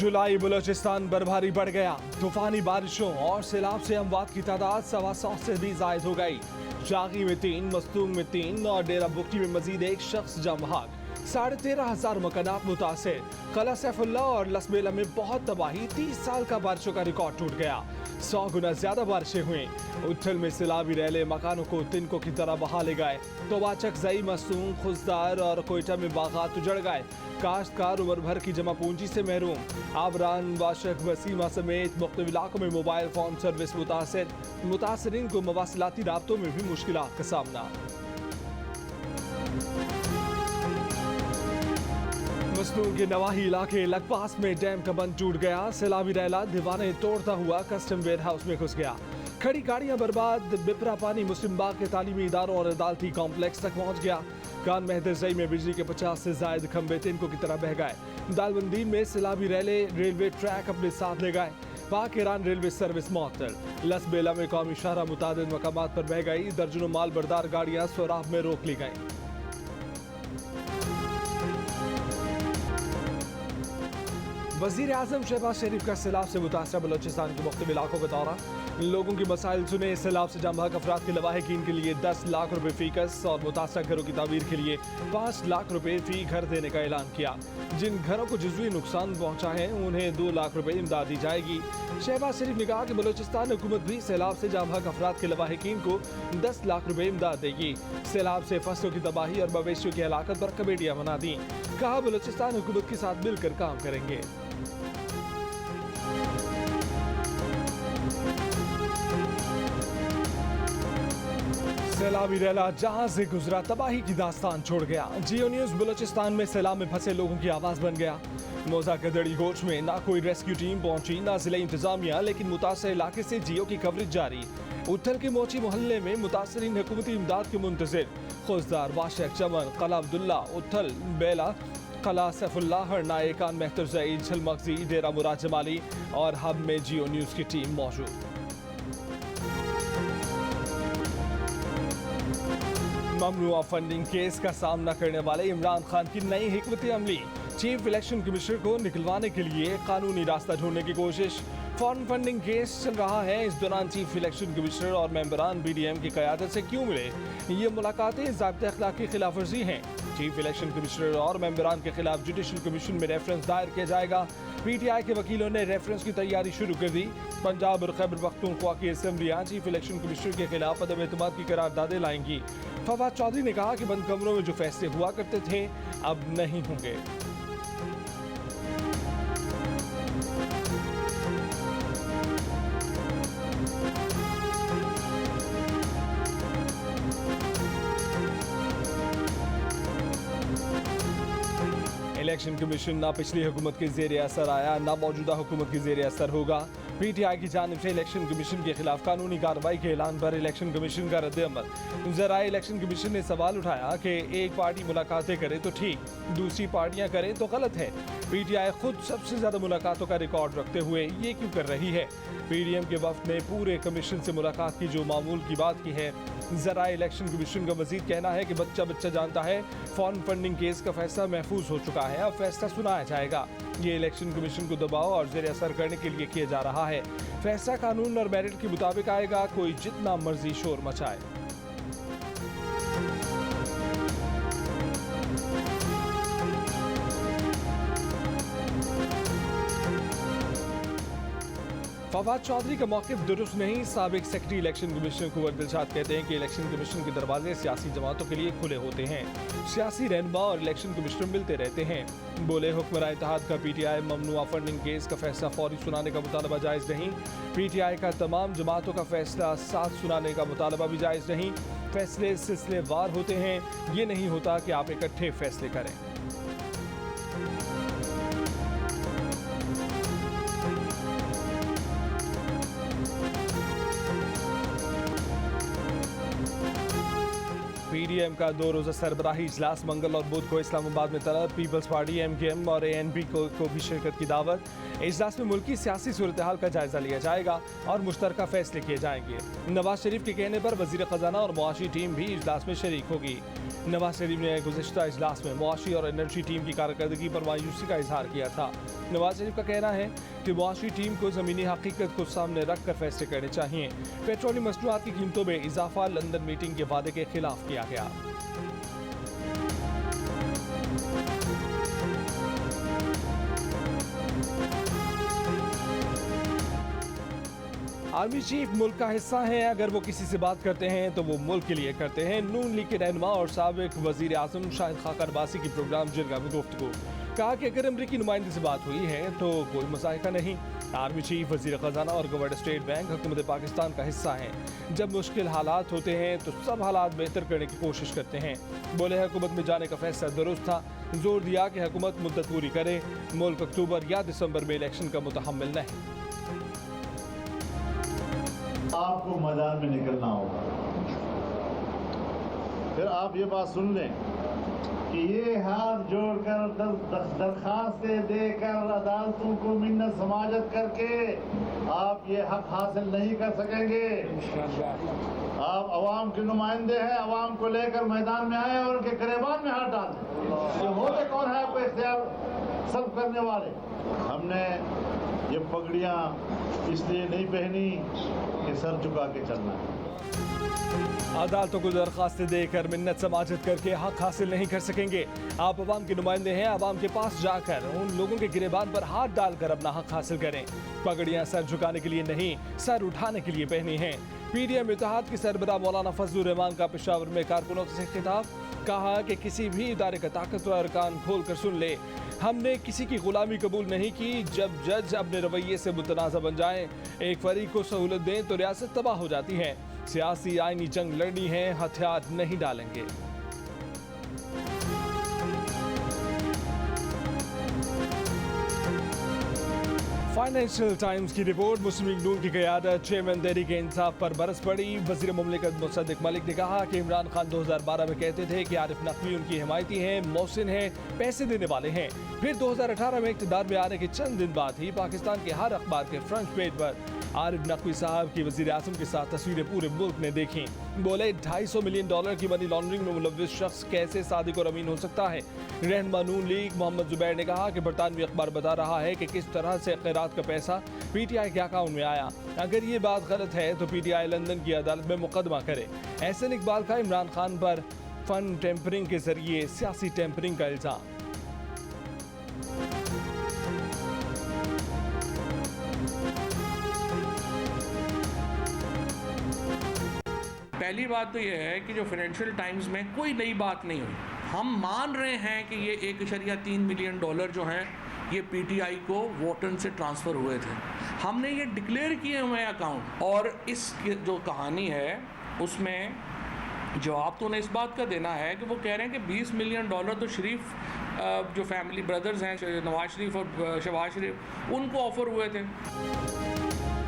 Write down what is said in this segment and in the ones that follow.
जुलाई बलूचिस्तान बर्फबारी बढ़ गया। तूफानी बारिशों और सैलाब से अमवात की तादाद 125 से भी जायद हो गई। जागी में 3, मस्तूंग में 3 और डेरा बुक्टी में मजीद एक शख्स जम बहक। 13,500 मकानात मुतासिर। कला सैफुल्ला और लसबेला में बहुत तबाही। 30 साल का बारिशों का रिकॉर्ड टूट गया। 100 गुना ज्यादा बारिशें हुई। उथल में सैलाबी रैले मकानों को तिनकों की तरह बहा ले गए। तोबाचक, जई, मसूम, खुजदार और कोयटा में बागात उजड़ गए। काश्तकार उम्र भर की जमा पूंजी से महरूम। आबरान, वाशक, वसीमा समेत मुख्तलिफ इलाकों में मोबाइल फोन सर्विस मुतासर। मुतासरीन को मवासिलाती राब्तों में भी मुश्किलात का सामना। मसनून के नवाही इलाके लकपास में डैम का बंद टूट गया। सैलाबी रैला दीवाने तोड़ता हुआ कस्टम वेयर हाउस में घुस गया। खड़ी गाड़ियां बर्बाद। बिपरा पानी मुस्लिम बाग के तालीमी इदारों और अदालती कॉम्प्लेक्स तक पहुंच गया। कान मेहदर जई में बिजली के 50 से जायद खंबे तिनकों की तरह बह गए। दालबंदी में सैलाबी रैले रेलवे ट्रैक अपने साथ ले गए। पाक ईरान रेलवे सर्विस मअतल। लसबेला में कौमी शाहरा मुतादिद मकामात पर बह गई। दर्जनों माल बरदार गाड़ियां सोराब में रोक ली गई। वजीर आजम शहबाज शरीफ का सैलाब से मुतासरा बलोचिस्तान के मुख्तलिफ इलाकों का दौरा। लोगों की मसाइल सुने। सैलाब से जम बहक अफराद के लवाहिकीन के लिए 10 लाख रुपए फी कस और मुतासरा घरों की तामीर के लिए 5 लाख रुपए फी घर देने का ऐलान किया। जिन घरों को जुज़वी नुकसान पहुंचा है उन्हें 2 लाख रुपए इमदाद दी जाएगी। शहबाज शरीफ ने कहा कि बलोचिस्तान हुकूमत भी सैलाब से जम बहक अफराद के लवाहिकीन को 10 लाख रुपए इमदाद देगी। सैलाब से फसलों की तबाही और मवेशियों की हलाकत पर कमेटियां बना दी। कहा बलोचिस्तान हुकूमत के साथ मिलकर काम करेंगे। सैलाबी रैला जहां से गुजरा तबाही की दास्तान छोड़ गया। जियो न्यूज बलोचिस्तान में सैलाब में फंसे लोगों की आवाज बन गया। मोजा गदड़ी गोश में ना कोई रेस्क्यू टीम पहुंची ना जिला इंतजामिया, लेकिन मुतासर इलाके से जियो की कवरेज जारी। उथल के मोची मोहल्ले में मुतासरीन हुकूमती इमदाद के मुंतजिर। खुजदार, वाशक, चमन, कला अब्दुल्ला, उथल, बेला, कला सैफुल्ला, हरनाए, कान मेहतर जई, झलमगजी, डेरा मुराद जमाली और हब में जियो न्यूज की टीम मौजूद। ममनुआ फंडिंग केस का सामना करने वाले इमरान खान की नई हिकमत अमली। चीफ इलेक्शन कमिश्नर को निकलवाने के लिए कानूनी रास्ता ढूंढने की कोशिश। फॉरेन फंडिंग केस चल रहा है। इस दौरान चीफ इलेक्शन कमिश्नर और मेंबरान BDM की क़यादत से क्यों मिले? ये मुलाकातें ज़ाब्ते अखलाक की खिलाफ वर्जी हैं। चीफ इलेक्शन कमिश्नर और मेंबरान के खिलाफ जुडिशल कमीशन में रेफरेंस दायर किया जाएगा। PTI के वकीलों ने रेफरेंस की तैयारी शुरू कर दी। पंजाब और खैबर पख्तूनख्वा की असेंबलियां चीफ इलेक्शन कमिश्नर के खिलाफ अदम एतमाद की करारदादें लाएंगी। फवाद चौधरी ने कहा कि बंद कमरों में जो फैसले हुआ करते थे अब नहीं होंगे। इलेक्शन कमीशन ना पिछली हुकूमत के ज़ेरे असर आया ना मौजूदा हुकूमत के ज़ेरे असर होगा। PTI की जानिब से इलेक्शन कमीशन के खिलाफ कानूनी कार्रवाई के ऐलान पर इलेक्शन कमीशन का रद्द-ए-अमल। ज़राए इलेक्शन कमीशन ने सवाल उठाया कि एक पार्टी मुलाकातें करे तो ठीक, दूसरी पार्टियां करें तो गलत है। PTI खुद सबसे ज्यादा मुलाकातों का रिकॉर्ड रखते हुए ये क्यों कर रही है? PDM के वफ्द ने पूरे कमीशन से मुलाकात की जो मामूल की बात की है। ज़राए इलेक्शन कमीशन का मजीद कहना है कि बच्चा जानता है फॉरेन फंडिंग केस का फैसला महफूज हो चुका है, अब फैसला सुनाया जाएगा। ये इलेक्शन कमीशन को दबाव और जेर असर करने के लिए किया जा रहा है। फैसला कानून और मेरिट के मुताबिक आएगा, कोई जितना मर्जी शोर मचाए। फवाद चौधरी का मौक़िफ़ दुरुस्त नहीं। साबिक सेक्रेटरी इलेक्शन कमीशन कुंवर दिलशाद कहते हैं कि इलेक्शन कमीशन के दरवाजे सियासी जमातों के लिए खुले होते हैं। सियासी रहनुमा और इलेक्शन कमिश्नर मिलते रहते हैं। बोले हुक्मरान इत्तेहाद का PTI ममनुआ फंडिंग केस का फैसला फौरी सुनाने का मुतालबा जायज़ नहीं। PTI का तमाम जमातों का फैसला साथ सुनाने का मुतालबा भी जायज़ नहीं। फैसले सिलसिलेवार होते हैं, ये नहीं होता कि आप इकट्ठे फैसले करें। PDM का 2 रोज़ा सरबराही इजलास मंगल और बुध को इस्लामाबाद में तलब। पीपल्स पार्टी, MKM और ANP को भी शिरकत की दावत। इजलास में मुल्की सियासी सूरत हाल का जायजा लिया जाएगा और मुश्तरका फैसले किए जाएंगे। नवाज शरीफ के कहने पर वजीर खजाना और मुआशी टीम भी इजलास में शरीक होगी। नवाज शरीफ ने गुज़िश्ता इजलास में मुआशी और एनर्जी टीम की कारकर्दगी पर मायूसी का इजहार किया था। नवाज शरीफ का कहना है कि मुआशी टीम को ज़मीनी हकीकत को सामने रख कर फैसले करने चाहिए। पेट्रोलियम मसनूआत की कीमतों में इजाफा लंदन मीटिंग के वादे के खिलाफ किया गया। आर्मी चीफ मुल्क का हिस्सा हैं। अगर वो किसी से बात करते हैं तो वो मुल्क के लिए करते हैं। नून लीग के रहनुमा और साबिक वजीर आजम शाहिद खाकन अब्बासी की प्रोग्राम जिरगा में गुफ्तगू। कहा कि अगर अमरीकी नुमाइंदे से बात हुई है तो कोई मसाइका नहीं। आर्मी चीफ, वजीर खजाना और गवर्नर स्टेट बैंक हुकूमत पाकिस्तान का हिस्सा हैं। जब मुश्किल हालात होते हैं तो सब हालात बेहतर करने की कोशिश करते हैं। बोले हुकूमत में जाने का फैसला दुरुस्त था। जोर दिया कि हुकूमत मुद्दत पूरी करे। मुल्क अक्टूबर या दिसंबर में इलेक्शन का मुतहम्मिल नहीं। आपको मैदान में निकलना होगा। फिर आप ये बात सुन लें कि ये हाथ जोड़कर दरखास्तें देकर अदालतों को मिन्नत समाजत करके आप ये हक हासिल नहीं कर सकेंगे। आप अवाम के नुमाइंदे हैं, अवाम को लेकर मैदान में आए और उनके गिरेबान में हाथ डाल दें। ये होते कौन है आपको इख्तियार सर्व करने वाले? हमने ये पगड़ियाँ इसलिए नहीं पहनी कि सर झुका के चलना है। अदालतों को दरखास्तें देकर मिन्नत समाजत करके हक हासिल नहीं कर सकेंगे। आप अवाम के नुमाइंदे हैं, अवाम के पास जाकर उन लोगों के गिरेबान पर हाथ डालकर अपना हक हासिल करें। पगड़ियां सर झुकाने के लिए नहीं, सर उठाने के लिए पहनी हैं। पीडीएम इत्तेहाद के सरबराह मौलाना फजलुर रहमान का पेशावर में कारकुनों से खिताब। कहा कि किसी भी इदारे का ताकतवर कान खोल कर सुन ले, हमने किसी की गुलामी कबूल नहीं की। जब जज अपने रवैये से मुतनाज़ा बन जाएं, एक फरीक को सहूलत दें तो रियासत तबाह हो जाती है। सियासी आईनी जंग लड़नी है, हथियार नहीं डालेंगे। फाइनेंशियल टाइम्स की रिपोर्ट। मुस्लिम लीग नून की क़यादत चेयरमैन तहरीक इंसाफ पर बरस पड़ी। वज़ीर मुमलिकत मुसद्दिक मलिक ने कहा कि इमरान खान 2012 में कहते थे कि आरिफ नकवी उनकी हिमायती हैं, मोहसिन हैं, पैसे देने वाले हैं। फिर 2018 में इक़्तिदार में आने के चंद दिन बाद ही पाकिस्तान के हर अखबार के फ्रंट पेज पर आरिफ नकवी साहब की वज़ीर आज़म के साथ तस्वीरें पूरे मुल्क ने देखी। बोले $250 मिलियन की मनी लॉन्ड्रिंग में मुलव्विस शख्स कैसे सादिक और अमीन हो सकता है। रहनुमा नून लीग मोहम्मद जुबैर ने कहा कि बरतानवी अखबार बता रहा है कि किस तरह से खैरात का पैसा पीटीआई के अकाउंट में आया। अगर ये बात गलत है तो पीटीआई लंदन की अदालत में मुकदमा करे। एहसन इकबाल का इमरान खान पर फंड टेम्परिंग के जरिए सियासी टेम्परिंग का इल्जाम। पहली बात तो यह है कि जो फाइनेंशियल टाइम्स में कोई नई बात नहीं हुई। हम मान रहे हैं कि ये $1.3 मिलियन जो हैं ये पीटीआई को वोटन से ट्रांसफ़र हुए थे। हमने ये डिक्लेयर किए हुए हैं अकाउंट। और इस जो कहानी है उसमें जवाब तो उन्हें इस बात का देना है कि वो कह रहे हैं कि $20 मिलियन तो शरीफ जो फैमिली ब्रदर्स हैं, नवाज शरीफ और शहबाज शरीफ, उनको ऑफ़र हुए थे।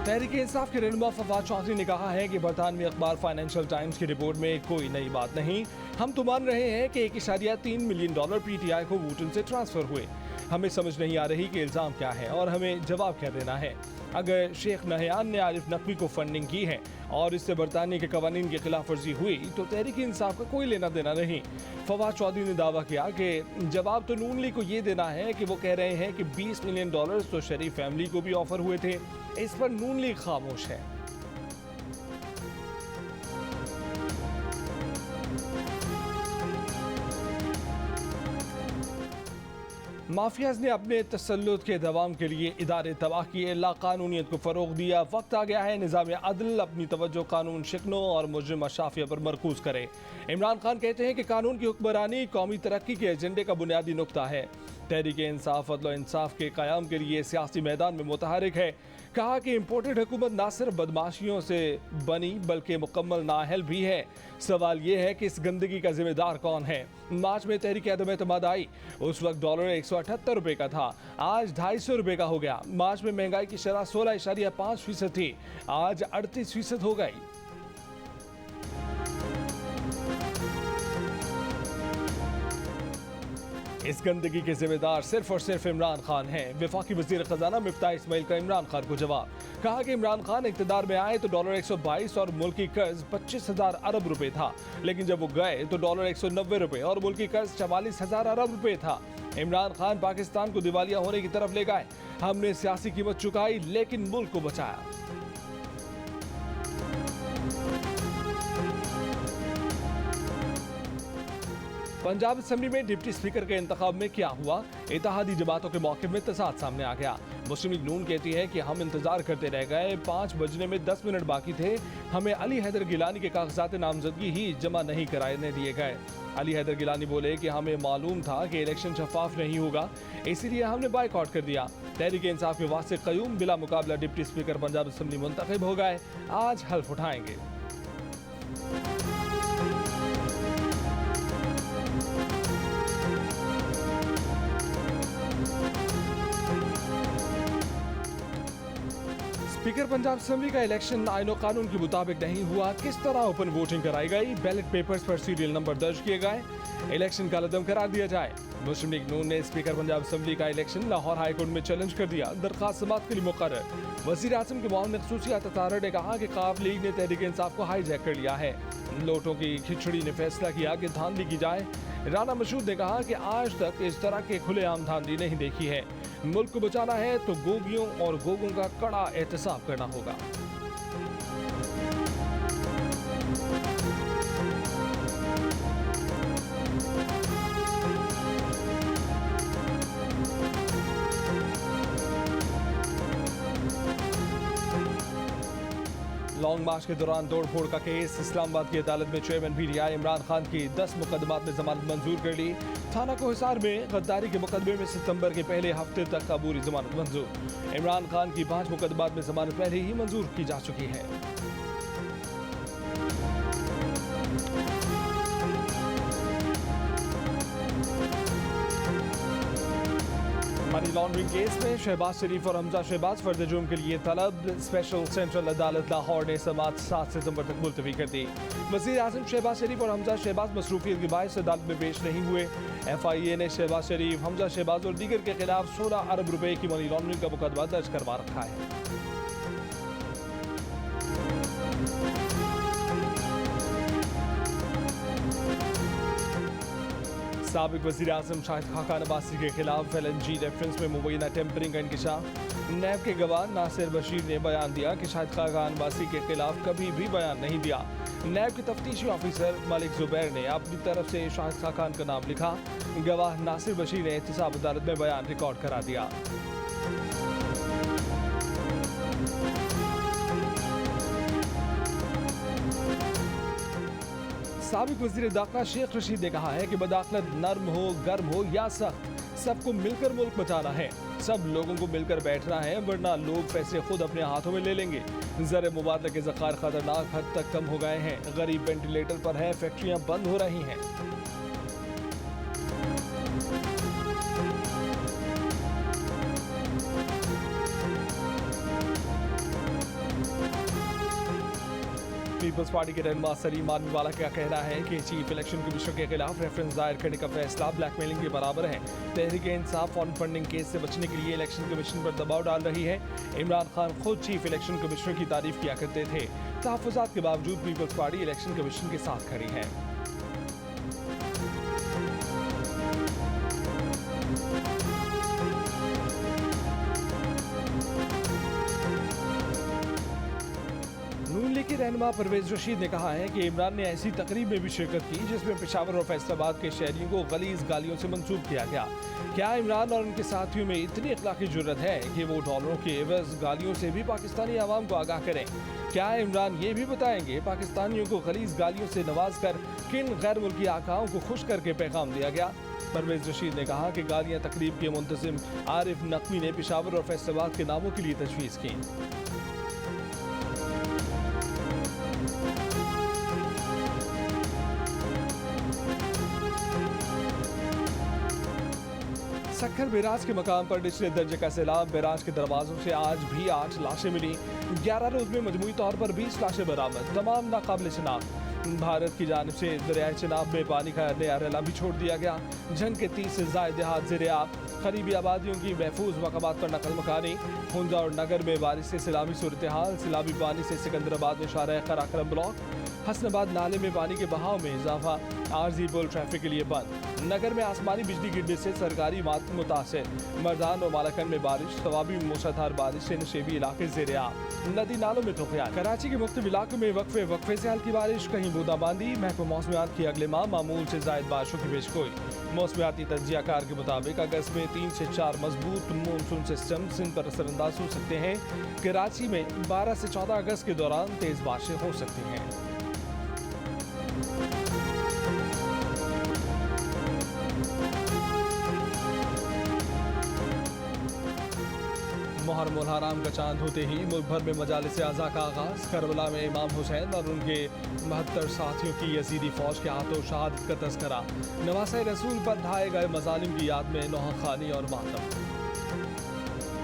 तहरीक इंसाफ के रहनुमा फवाद चौधरी ने कहा है कि बरतानवी अखबार फाइनेंशियल टाइम्स की रिपोर्ट में कोई नई बात नहीं। हम तो मान रहे हैं कि $1.3 मिलियन पीटीआई को वोटन से ट्रांसफ़र हुए। हमें समझ नहीं आ रही कि इल्ज़ाम क्या है और हमें जवाब क्या देना है। अगर शेख नहयान ने आरिफ नकवी को फंडिंग की है और इससे बरतानिया के कवानीन की खिलाफ वर्जी हुई तो तहरीक इंसाफ का कोई लेना देना नहीं। फवाद चौधरी ने दावा किया कि जवाब तो नून लीग को ये देना है कि वो कह रहे हैं कि $20 मिलियन तो शरीफ फैमिली को भी ऑफर हुए थे। इस पर नून लीग खामोश है। माफियाज ने अपने तसल्लुत के दवाम के लिए इदारे तबाह किए, लाकानूनियत को फ़रोग दिया। वक्त आ गया है निज़ाम अदल अपनी तवज्जो कानून शिकनों और मुजरिम अशाफिया पर मरकूज करे। इमरान खान कहते हैं कि कानून की हुक्मरानी कौमी तरक्की के एजेंडे का बुनियादी नुक्ता है। तहरीक इंसाफ अदल और इंसाफ के क़याम के लिए सियासी मैदान में मुतहरिक है। कहा कि इम्पोर्टेड हुकूमत न सिर्फ बदमाशियों से बनी बल्कि मुकम्मल नाअहल भी है। सवाल ये है कि इस गंदगी का जिम्मेदार कौन है। मार्च में तहरीक अदम एतमाद आई, उस वक्त डॉलर $178 का था, आज $250 का हो गया। मार्च में महंगाई की शरह 16.5% थी, आज 38% हो गई। इस गंदगी के जिम्मेदार सिर्फ और सिर्फ इमरान खान हैं। वफाकी वजीर खजाना मिफ्ताह इस्माइल का इमरान खान को जवाब, कहा कि इमरान खान इक़्तिदार में आए तो $122 और मुल्की कर्ज 25,000 अरब रुपए था, लेकिन जब वो गए तो $190 रुपए और मुल्की कर्ज 44,000 अरब रुपए था। इमरान खान पाकिस्तान को दिवालिया होने की तरफ ले गए। हमने सियासी कीमत चुकाई लेकिन मुल्क को बचाया। पंजाब असेंबली में डिप्टी स्पीकर के इंतखाब में क्या हुआ? इत्तेहादी जमातों के मौके में तसाद सामने आ गया। मुस्लिम लीग नून कहती है कि हम इंतजार करते रह गए, 5 बजने में 10 मिनट बाकी थे, हमें अली हैदर गिलानी के कागजात नामजदगी ही जमा नहीं कराने दिए गए। अली हैदर गिलानी बोले कि हमें मालूम था कि इलेक्शन शफाफ नहीं होगा, इसीलिए हमने बाइकआउट कर दिया। तहरीक इंसाफ के वास्ते क़य्यूम बिला मुकाबला डिप्टी स्पीकर पंजाब असेंबली मुंतखब हो गए, आज हल्फ उठाएंगे। स्पीकर पंजाब असेंबली का इलेक्शन आईनो कानून के मुताबिक नहीं हुआ, किस तरह ओपन वोटिंग कराई गई? बैलेट पेपर्स पर सीरियल नंबर दर्ज किए गए, इलेक्शन का लदम करार दिया जाए। मुस्लिम लीग नून ने स्पीकर पंजाब असेंबली का इलेक्शन लाहौर हाईकोर्ट में चैलेंज कर दिया, दरखास्त समाअत के लिए मुकर्रर। वज़ीर आज़म के मुआविन ख़ुसूसियात अताहर ने कहा कि काफ लीग ने तहरीक इंसाफ को हाईजैक कर लिया है। लोटों की खिचड़ी ने फैसला किया कि धांधली की जाए। राना मशहूद ने कहा कि आज तक इस तरह के खुलेआम धांधली नहीं देखी है। मुल्क को बचाना है तो गोगियों और गोगों का कड़ा एहतसाब करना होगा। लॉन्ग मार्च के दौरान तोड़फोड़ का केस, इस्लामाबाद की अदालत में चेयरमैन पीटीआई इमरान खान की 10 मुकदमात में जमानत मंजूर कर ली। थाना को हिसार में गद्दारी के मुकदमे में सितंबर के पहले हफ्ते तक अबूरी जमानत मंजूर। इमरान खान की 5 मुकदमात में जमानत पहले ही मंजूर की जा चुकी है। मनी लॉन्ड्रिंग केस में शहबाज शरीफ और हमजा शहबाज फर्द जुर्म के लिए तलब। स्पेशल सेंट्रल अदालत लाहौर ने समाअत 7 सितंबर तक मुलतवी कर दी। वज़ीर आज़म शहबाज शरीफ और हमजा शहबाज मसरूफियत के बायस अदालत में पेश नहीं हुए। FIA ने शहबाज शरीफ, हमजा शहबाज और दीगर के खिलाफ 16 अरब रुपए की मनी लॉन्ड्रिंग का मुकदमा दर्ज करवा रखा है। साबिक वज़ीर आज़म शाहिद खाकान अब्बासी के खिलाफ LNG रेफरेंस में मुबैना टेम्परिंग का इंकशाफ। नैब के गवाह नासिर बशीर ने बयान दिया कि शाहिद खाकान अब्बासी के खिलाफ कभी भी बयान नहीं दिया। नैब के तफ्तीशी ऑफिसर मलिक जुबैर ने अपनी तरफ से शाहिद खाकान का नाम लिखा। गवाह नासिर बशीर ने एहतसाब अदालत में बयान रिकॉर्ड करा दिया। साबिक वज़ीर दाखिला शेख रशीद ने कहा है कि बदाखलत नर्म हो, गर्म हो या सख्त, सबको मिलकर मुल्क बचाना है। सब लोगों को मिलकर बैठना है, वरना लोग फैसले खुद अपने हाथों में ले लेंगे। ज़र मुबादला के ज़खायर खतरनाक हद तक कम हो गए हैं। गरीब वेंटिलेटर पर है, फैक्ट्रियां बंद हो रही हैं। पीपल्स पार्टी के रहनुमा सलीम मानवीवाला का कहना है कि चीफ इलेक्शन कमिश्नर के खिलाफ रेफरेंस दायर करने का फैसला ब्लैकमेलिंग के बराबर है। Tehreek Insaf fund funding case से बचने के लिए इलेक्शन कमीशन पर दबाव डाल रही है। इमरान खान खुद चीफ इलेक्शन कमिश्नर की तारीफ किया करते थे। तहफ़्फ़ुज़ात के बावजूद पीपल्स पार्टी इलेक्शन कमीशन के साथ खड़ी है। नून लीग के रहनुमा परवेज रशीद ने कहा है कि इमरान ने ऐसी तकरीब में भी शिरकत की जिसमें पेशावर और फैसलाबाद के शहरियों को गलीज गालियों से मंसूब किया गया। क्या इमरान और उनके साथियों में इतनी अखलाकी जुर्रत है कि वो डॉलरों के एवज गालियों से भी पाकिस्तानी आवाम को आगाह करें? क्या इमरान ये भी बताएंगे पाकिस्तानियों को गलीज गालियों से नवाज कर किन गैर मुल्की आकाओं को खुश करके पैगाम दिया गया? परवेज रशीद ने कहा कि गालियाँ तकरीब के मुंतजिम आरिफ नकवी ने पेशावर और फैसलाबाद के नामों के लिए तजवीज़ की। सक्खर बैराज के मकाम पर निचले दर्जे का सैलाब। बैराज के दरवाजों से आज भी 8 लाशें मिली। 11 रोज में मजमूई तौर पर 20 लाशें बरामद, तमाम नाकाबिल शिनाख्त। भारत की जानिब से दरियाए चिनाब में पानी का नया रला भी छोड़ दिया गया। जंग के 30 से ज़ायद देहात ज़ेर-ए-आब, करीबी आबादियों की महफूज मकामात पर नकल मकानी। हुंदा और नगर में बारिश से सैलाबी सूरत हाल, सैलाबी पानी से सिकंदराबाद में शारा कराक्रम ब्लॉक, हसनाबाद नाले में पानी के बहाव में इजाफा, आरजी पुल ट्रैफिक के लिए बंद। नगर में आसमानी बिजली गिरने से सरकारी इमारत मुतासिर। मर्दान और मालाकन में बारिश, तवाबी मूसलाधार बारिश से नशेबी इलाके ज़ेर-ए-आब, नदी नालों में तुफयान। कराची के मुख्तलिफ इलाकों में वक्फे से हल्की बारिश, कहीं बूंदाबांदी। महकमा मौसमियात की अगले माह मामूल से ज़ायद बारिशों की पेशगोई। मौसमियाती तज्जियाकार के मुताबिक अगस्त में 3 से 4 मजबूत मानसून सिस्टम सिंध पर असरअंदाज हो सकते हैं। कराची में 12 से 14 अगस्त के दौरान तेज बारिशें हो सकती हैं। मुहर्रम उल हराम का चांद होते ही मुल्क भर में मजालिस आज़ा का आगाज़। करबला में इमाम हुसैन और उनके 72 साथियों की यजीदी फौज के हाथों शहादत का तज़किरा। नवासे रसूल पर ढाए गए मजालिम की याद में नौहा खानी और मातम।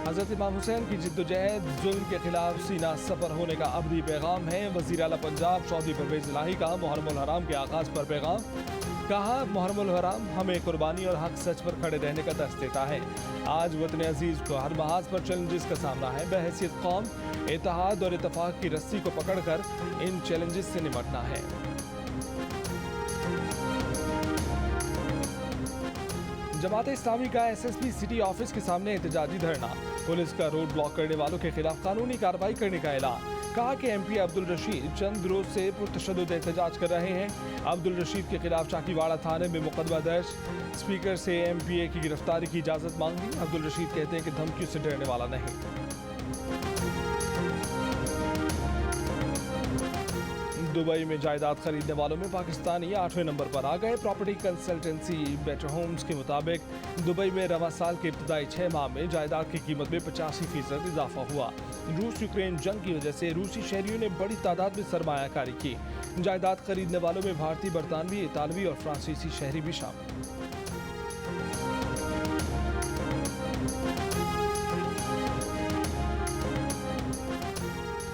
हज़रत इमाम हुसैन की जिद्दोजहद जुल्म के खिलाफ सीना सफर होने का अबदी पैगाम है। वज़ीर आला पंजाब चौधरी परवेज़ इलाही का मुहर्रम उल हराम के आगाज़ पर पैगाम। कहा, मुहर्रम उल हराम हमें कुर्बानी और हक सच पर खड़े रहने का दर्स देता है। आज वतन अजीज को हर महाज पर चैलेंजेस का सामना है। बहैसियत कौम इत्तेहाद और इत्तफाक की रस्सी को पकड़कर इन चैलेंजेस से निपटना है। जमात इस्लामी का SSP सिटी ऑफिस के सामने एहतजाजी धरना। पुलिस का रोड ब्लॉक करने वालों के खिलाफ कानूनी कार्रवाई करने का ऐलान। कहा कि MP अब्दुल रशीद चंद रोज से पुरतशद्दुद एहतजाज कर रहे हैं। अब्दुल रशीद के खिलाफ चाकीवाड़ा थाने में मुकदमा दर्ज। स्पीकर से MPA की गिरफ्तारी की इजाजत मांगी। अब्दुल रशीद कहते हैं कि धमकियों से डरने वाला नहीं। दुबई में जायदाद खरीदने वालों में पाकिस्तानी 8वें नंबर पर आ गए। प्रॉपर्टी कंसल्टेंसी बेटर होम्स के मुताबिक दुबई में रवा साल के इब्तदाई 6 माह में जायदाद की कीमत में 85% इजाफा हुआ। रूस यूक्रेन जंग की वजह से रूसी शहरियों ने बड़ी तादाद में सरमायाकारी की। जायदाद खरीदने वालों में भारतीय, बरतानवी, इतालवी और फ्रांसीसी शहरी भी शामिल।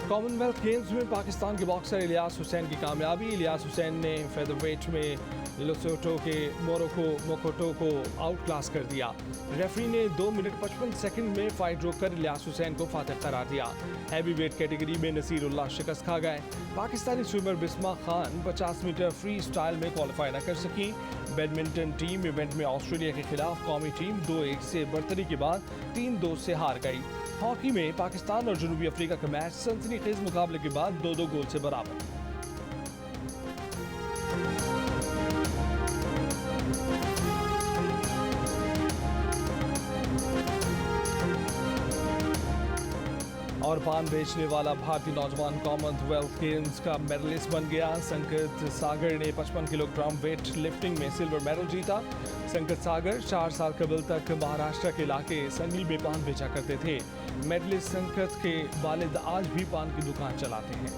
कॉमनवेल्थ गेम्स में पाकिस्तान के बॉक्सर इलियास हुसैन की कामयाबी। इलियास हुसैन ने फेदरवेट में लेसोटो के मोकोटो को आउट क्लास कर दिया। रेफरी ने 2 मिनट 55 सेकंड में फाइट रोककर इलियास हुसैन को फातिह करार दिया। हैवी वेट कैटेगरी में नसीरुल्लाह शिकस्त खा गए। Pakistani swimmer Bisma Khan 50 metre freestyle में क्वालिफाई न कर सकी। बैडमिंटन टीम इवेंट में ऑस्ट्रेलिया के खिलाफ कौमी टीम 2-1 से बढ़तरी के बाद 3-2 से हार गई। हॉकी में पाकिस्तान और जनूबी अफ्रीका का मैच सनसनीखेज मुकाबले के बाद 2-2 गोल से बराबर। और पान बेचने वाला भारतीय नौजवान कॉमनवेल्थ गेम्स का मेडलिस्ट बन गया। संकेत सागर ने 55 किलोग्राम वेट लिफ्टिंग में सिल्वर मेडल जीता। संकेत सागर 4 साल कबल तक महाराष्ट्र के इलाके संगली में पान बेचा करते थे। मेडलिस्ट संकेत के वालिद आज भी पान की दुकान चलाते हैं।